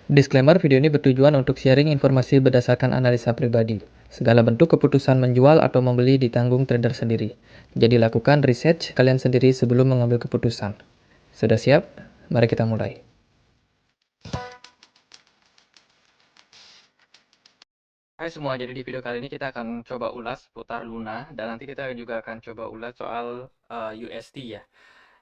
Disclaimer, video ini bertujuan untuk sharing informasi berdasarkan analisa pribadi. Segala bentuk keputusan menjual atau membeli ditanggung trader sendiri. Jadi lakukan research kalian sendiri sebelum mengambil keputusan. Sudah siap? Mari kita mulai. Hai semua, jadi di video kali ini kita akan coba ulas seputar Luna dan nanti kita juga akan coba ulas soal USD ya.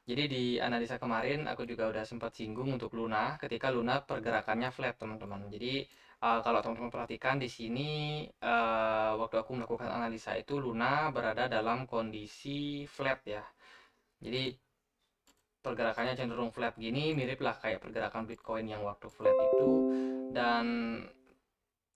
Jadi di analisa kemarin aku juga udah sempat singgung untuk Luna ketika Luna pergerakannya flat teman-teman. Jadi kalau teman-teman perhatikan di sini waktu aku melakukan analisa itu Luna berada dalam kondisi flat ya. Jadi pergerakannya cenderung flat gini, mirip lah kayak pergerakan Bitcoin yang waktu flat itu. Dan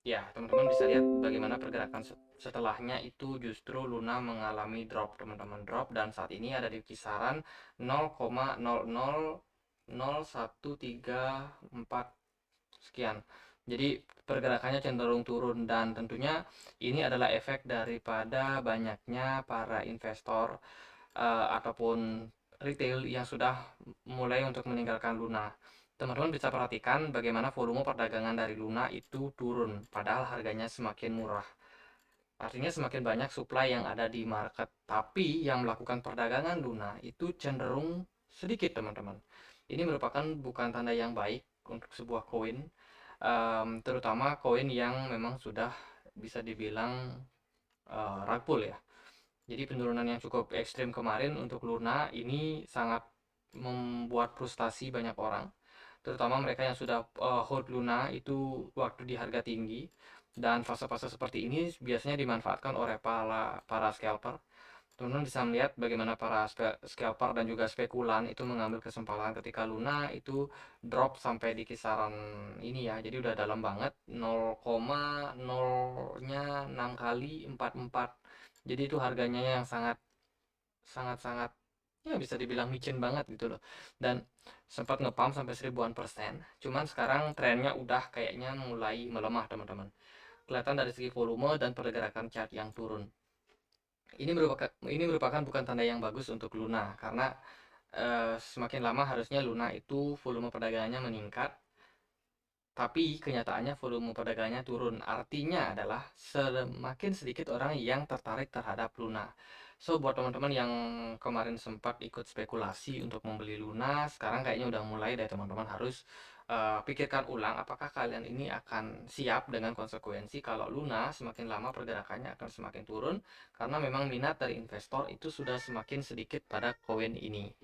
ya, teman-teman bisa lihat bagaimana pergerakan setelahnya itu justru Luna mengalami drop, teman-teman, drop, dan saat ini ada di kisaran 0,000134 sekian. Jadi pergerakannya cenderung turun dan tentunya ini adalah efek daripada banyaknya para investor ataupun retail yang sudah mulai untuk meninggalkan Luna. Teman-teman bisa perhatikan bagaimana volume perdagangan dari Luna itu turun, padahal harganya semakin murah. Artinya semakin banyak supply yang ada di market, tapi yang melakukan perdagangan Luna itu cenderung sedikit, teman-teman. Ini merupakan bukan tanda yang baik untuk sebuah koin, terutama koin yang memang sudah bisa dibilang rug pull ya. Jadi penurunan yang cukup ekstrim kemarin untuk Luna ini sangat membuat frustasi banyak orang, terutama mereka yang sudah hold Luna itu waktu di harga tinggi. Dan fase-fase seperti ini biasanya dimanfaatkan oleh para scalper. Teman-teman bisa melihat bagaimana para scalper dan juga spekulan itu mengambil kesempatan ketika Luna itu drop sampai di kisaran ini ya. Jadi udah dalam banget, 0,0-nya 6 kali 44. Jadi itu harganya yang sangat sangat sangat ya bisa dibilang micin banget gitu loh. Dan sempat ngepump sampai 1000-an%. Cuman sekarang trennya udah kayaknya mulai melemah, teman-teman. Kelihatan dari segi volume dan pergerakan chart yang turun. Ini merupakan bukan tanda yang bagus untuk Luna karena semakin lama harusnya Luna itu volume perdagangannya meningkat, tapi kenyataannya volume perdagangannya turun. Artinya adalah semakin sedikit orang yang tertarik terhadap Luna. So, buat teman-teman yang kemarin sempat ikut spekulasi untuk membeli Luna, sekarang kayaknya udah mulai deh teman-teman harus pikirkan ulang apakah kalian ini akan siap dengan konsekuensi kalau Luna semakin lama pergerakannya akan semakin turun karena memang minat dari investor itu sudah semakin sedikit pada koin ini.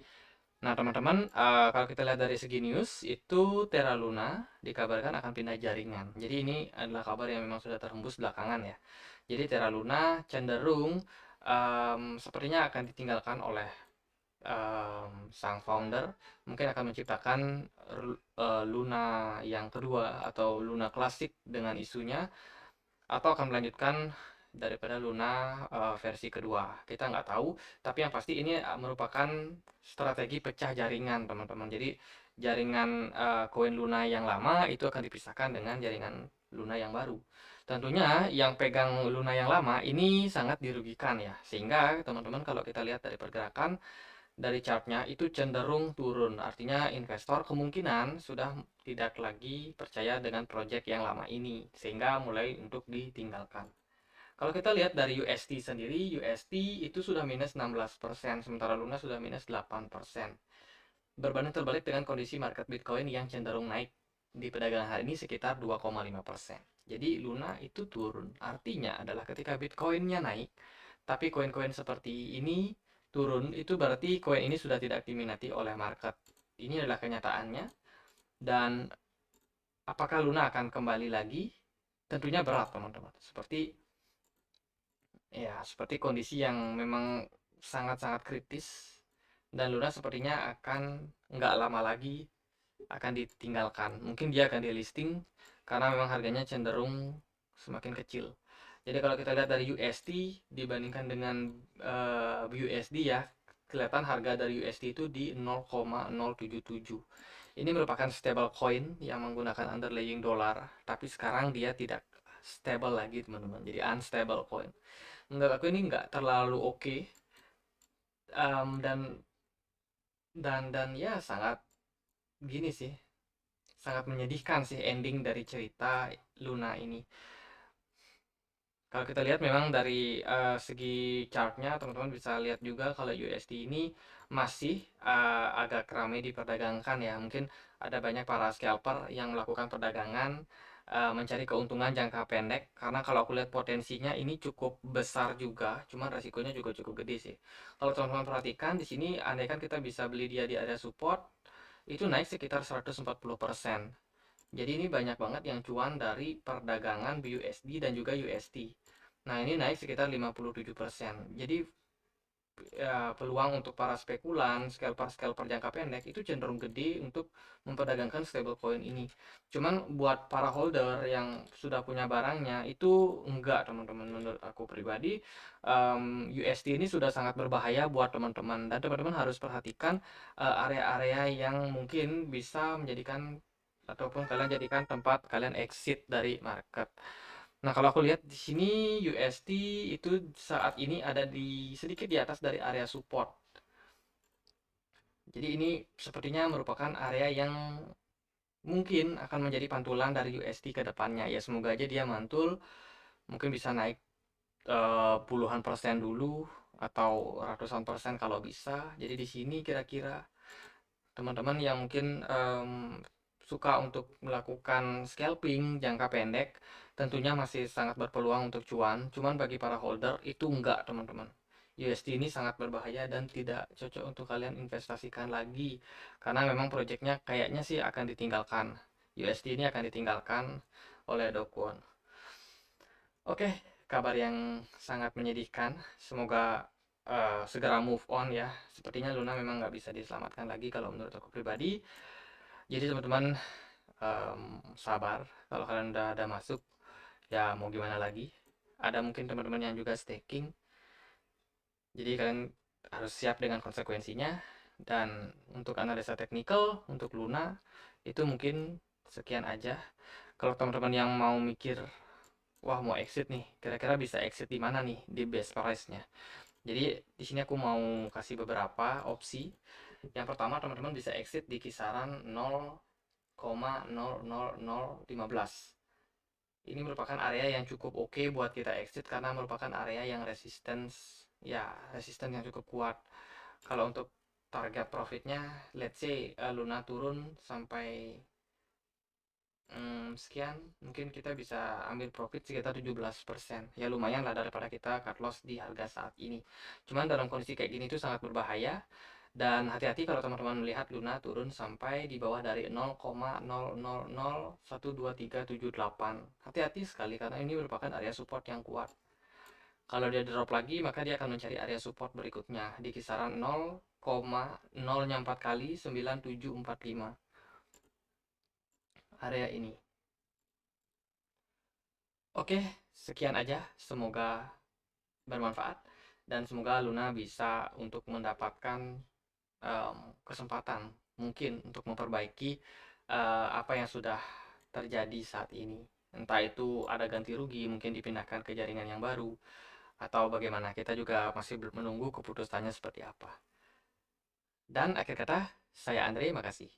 Nah, teman-teman, kalau kita lihat dari segi news, itu Terra Luna dikabarkan akan pindah jaringan. Jadi ini adalah kabar yang memang sudah terhembus belakangan ya. Jadi Terra Luna cenderung sepertinya akan ditinggalkan oleh sang founder. Mungkin akan menciptakan Luna yang kedua atau Luna klasik dengan isunya, atau akan melanjutkan daripada Luna versi kedua. Kita nggak tahu, tapi yang pasti ini merupakan strategi pecah jaringan, teman-teman. Jadi jaringan koin Luna yang lama itu akan dipisahkan dengan jaringan Luna yang baru. Tentunya yang pegang Luna yang lama ini sangat dirugikan ya, sehingga teman-teman kalau kita lihat dari pergerakan dari chartnya itu cenderung turun. Artinya investor kemungkinan sudah tidak lagi percaya dengan project yang lama ini, sehingga mulai untuk ditinggalkan. Kalau kita lihat dari USD sendiri, USD itu sudah minus 16%, sementara Luna sudah minus 8%. Berbanding terbalik dengan kondisi market Bitcoin yang cenderung naik di perdagangan hari ini sekitar 2,5%. Jadi Luna itu turun. Artinya adalah ketika Bitcoinnya naik, tapi koin-koin seperti ini turun, itu berarti koin ini sudah tidak diminati oleh market. Ini adalah kenyataannya. Dan apakah Luna akan kembali lagi? Tentunya berat, teman-teman. Seperti kondisi yang memang sangat-sangat kritis, dan Luna sepertinya akan nggak lama lagi akan ditinggalkan. Mungkin dia akan delisting karena memang harganya cenderung semakin kecil. Jadi kalau kita lihat dari USD dibandingkan dengan USD ya, kelihatan harga dari USD itu di 0,077. Ini merupakan stable coin yang menggunakan underlying dolar, tapi sekarang dia tidak stable lagi, teman-teman. Jadi unstable coin. Menurut aku ini nggak terlalu oke. Dan ya sangat gini sih, sangat menyedihkan sih ending dari cerita Luna ini. Kalau kita lihat memang dari segi chartnya, teman-teman bisa lihat juga kalau USD ini masih agak ramai diperdagangkan ya. Mungkin ada banyak para scalper yang melakukan perdagangan mencari keuntungan jangka pendek. Karena kalau aku lihat potensinya ini cukup besar juga, cuman resikonya juga cukup gede sih. Kalau teman-teman perhatikan di sini, andaikan kita bisa beli dia di area support, itu naik sekitar 140%. Jadi ini banyak banget yang cuan dari perdagangan BUSD dan juga USD. Nah, ini naik sekitar 57%. Jadi ya, peluang untuk para spekulan, scalper-scalper jangka pendek itu cenderung gede untuk memperdagangkan stablecoin ini. Cuman buat para holder yang sudah punya barangnya itu enggak, teman-teman. Menurut aku pribadi, USD ini sudah sangat berbahaya buat teman-teman, dan teman-teman harus perhatikan area-area yang mungkin bisa menjadikan ataupun kalian jadikan tempat kalian exit dari market. Nah, kalau aku lihat di sini USD itu saat ini ada di sedikit di atas dari area support. Jadi ini sepertinya merupakan area yang mungkin akan menjadi pantulan dari USD ke depannya. Ya, semoga aja dia mantul, mungkin bisa naik puluhan persen dulu atau ratusan persen kalau bisa. Jadi di sini kira-kira teman-teman yang mungkin suka untuk melakukan scalping jangka pendek tentunya masih sangat berpeluang untuk cuan. Cuman bagi para holder itu enggak, teman-teman. USD ini sangat berbahaya dan tidak cocok untuk kalian investasikan lagi karena memang proyeknya kayaknya sih akan ditinggalkan. USD ini akan ditinggalkan oleh Do Kwon. Oke, kabar yang sangat menyedihkan. Semoga segera move on ya. Sepertinya Luna memang nggak bisa diselamatkan lagi kalau menurut aku pribadi. Jadi teman-teman sabar. Kalau kalian udah ada masuk, ya mau gimana lagi. Ada mungkin teman-teman yang juga staking. Jadi kalian harus siap dengan konsekuensinya. Dan untuk analisa teknikal, untuk Luna, itu mungkin sekian aja. Kalau teman-teman yang mau mikir, wah mau exit nih, kira-kira bisa exit di mana nih di best price-nya. Jadi di sini aku mau kasih beberapa opsi. Yang pertama, teman-teman bisa exit di kisaran 0,00015. Ini merupakan area yang cukup oke buat kita exit karena merupakan area yang resisten yang cukup kuat. Kalau untuk target profitnya, let's say Luna turun sampai sekian, mungkin kita bisa ambil profit sekitar 17%. Ya lumayan lah daripada kita cut loss di harga saat ini. Cuman dalam kondisi kayak gini itu sangat berbahaya. Dan hati-hati kalau teman-teman melihat Luna turun sampai di bawah dari 0,0001238. Hati-hati sekali karena ini merupakan area support yang kuat. Kalau dia drop lagi, maka dia akan mencari area support berikutnya di kisaran 0,0-nya 4 kali 9745. Area ini. Oke, sekian aja. Semoga bermanfaat dan semoga Luna bisa untuk mendapatkan kesempatan mungkin untuk memperbaiki apa yang sudah terjadi saat ini. Entah itu ada ganti rugi, mungkin dipindahkan ke jaringan yang baru, atau bagaimana. Kita juga masih menunggu keputusannya seperti apa. Dan akhir kata, saya Andre, makasih.